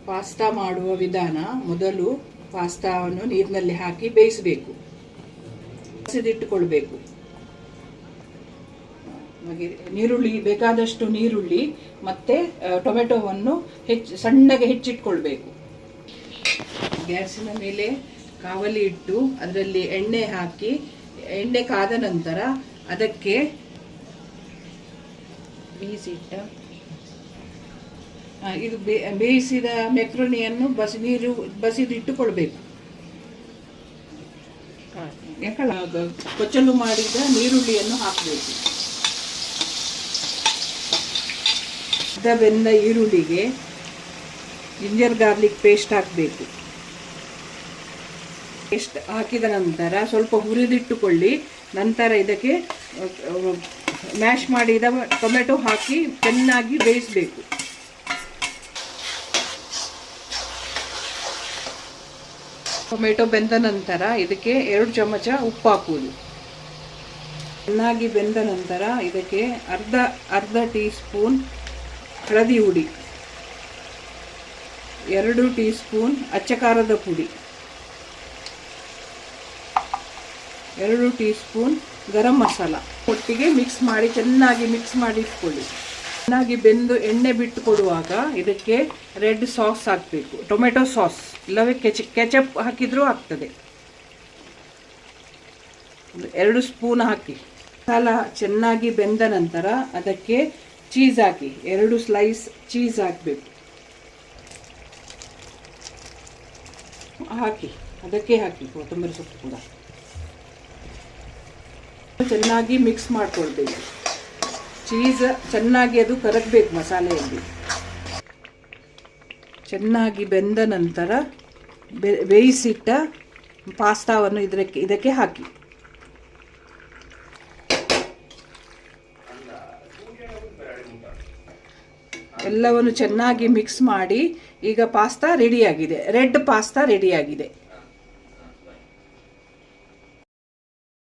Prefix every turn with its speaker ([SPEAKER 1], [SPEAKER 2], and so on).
[SPEAKER 1] Pasta ಮಾಡುವ ವಿಧಾನ. ಮೊದಲು ಪಾಸ್ತಾವನ್ನು ನೀರಿನಲ್ಲಿ ಹಾಕಿ ಬೇಯಿಸಬೇಕು, ಬೇಯಿಸಿಟ್ಟುಕೊಳ್ಬೇಕು. ನೀರುಳ್ಳಿ ಬೇಕಾದಷ್ಟು ನೀರುಳ್ಳಿ ಮತ್ತೆ ಟೊಮೆಟೊವನ್ನು ಸಣ್ಣಗೆ ಹೆಚ್ಚಿಟ್ಕೊಳ್ಬೇಕು. ಗ್ಯಾಸಿನ ಮೇಲೆ ಕಾವಲಿ ಇಟ್ಟು ಅದರಲ್ಲಿ ಎಣ್ಣೆ ಹಾಕಿ, ಎಣ್ಣೆ ಕಾದ ನಂತರ ಅದಕ್ಕೆ ಬೇಯಿಸಿದ ಮೆಕ್ರೋನಿಯನ್ನು ಬಸಿದಿಟ್ಟುಕೊಳ್ಬೇಕು. ಕೊಚ್ಚಲು ಮಾಡಿದ ನೀರುಳ್ಳಿಯನ್ನು ಹಾಕಬೇಕು. ಬೆಂದ ಈರುಳ್ಳಿಗೆ ಜಿಂಜರ್ ಗಾರ್ಲಿಕ್ ಪೇಸ್ಟ್ ಹಾಕಬೇಕು. ಪೇಸ್ಟ್ ಹಾಕಿದ ನಂತರ ಸ್ವಲ್ಪ ಹುರಿದಿಟ್ಟುಕೊಳ್ಳಿ. ನಂತರ ಇದಕ್ಕೆ ಮ್ಯಾಶ್ ಮಾಡಿದ ಟೊಮೆಟೊ ಹಾಕಿ ಚೆನ್ನಾಗಿ ಬೇಯಿಸಬೇಕು. ಟೊಮೆಟೊ ಬೆಂದ ನಂತರ ಇದಕ್ಕೆ 2 ಚಮಚ ಉಪ್ಪು ಹಾಕುವುದು. ಚೆನ್ನಾಗಿ ಬೆಂದ ನಂತರ ಇದಕ್ಕೆ ಅರ್ಧ ಟೀ ಸ್ಪೂನ್ ಹಳದಿ ಹುಡಿ, 2 ಟೀ ಸ್ಪೂನ್ ಅಚ್ಚ ಖಾರದ ಪುಡಿ, 2 ಟೀ ಸ್ಪೂನ್ ಗರಂ ಮಸಾಲ ಒಟ್ಟಿಗೆ ಚೆನ್ನಾಗಿ ಮಿಕ್ಸ್ ಮಾಡಿ ಇಟ್ಕೊಳ್ಳಿ. ಚೆನ್ನಾಗಿ ಬೆಂದು ಎಣ್ಣೆ ಬಿಟ್ಟು ಕೊಡುವಾಗ ಇದಕ್ಕೆ ರೆಡ್ ಸಾಸ್ ಹಾಕಬೇಕು, ಟೊಮೆಟೊ ಸಾಸ್, ಇಲ್ಲವೇ ಕೆಚಪ್ ಹಾಕಿದ್ರೂ ಆಗ್ತದೆ. 2 ಸ್ಪೂನ್ ಹಾಕಿ ಮಸಾಲ ಚೆನ್ನಾಗಿ ಬೆಂದ ನಂತರ ಅದಕ್ಕೆ ಚೀಸ್ ಹಾಕಿ, 2 ಸ್ಲೈಸ್ ಚೀಸ್ ಹಾಕಬೇಕು. ಅದಕ್ಕೆ ಹಾಕಿ ಕೊತ್ತಂಬರಿ ಸೊಪ್ಪು ಕೂಡ ಚೆನ್ನಾಗಿ ಮಿಕ್ಸ್ ಮಾಡ್ಕೊಳ್ಬೇಕು. ಚೀಸ್ ಚೆನ್ನಾಗಿ ಅದು ಕರಗಬೇಕು ಮಸಾಲೆಯಲ್ಲಿ. ಚೆನ್ನಾಗಿ ಬೆಂದ ನಂತರ ಬೇಯಿಸಿಟ್ಟ ಪಾಸ್ತಾವನ್ನು ಇದಕ್ಕೆ ಹಾಕಿ. ಎಲ್ಲವನ್ನು ಚೆನ್ನಾಗಿ ಮಿಕ್ಸ್ ಮಾಡಿ ಈಗ ಪಾಸ್ತಾ ರೆಡಿಯಾಗಿದೆ. ರೆಡ್ ಪಾಸ್ತಾ ರೆಡಿಯಾಗಿದೆ.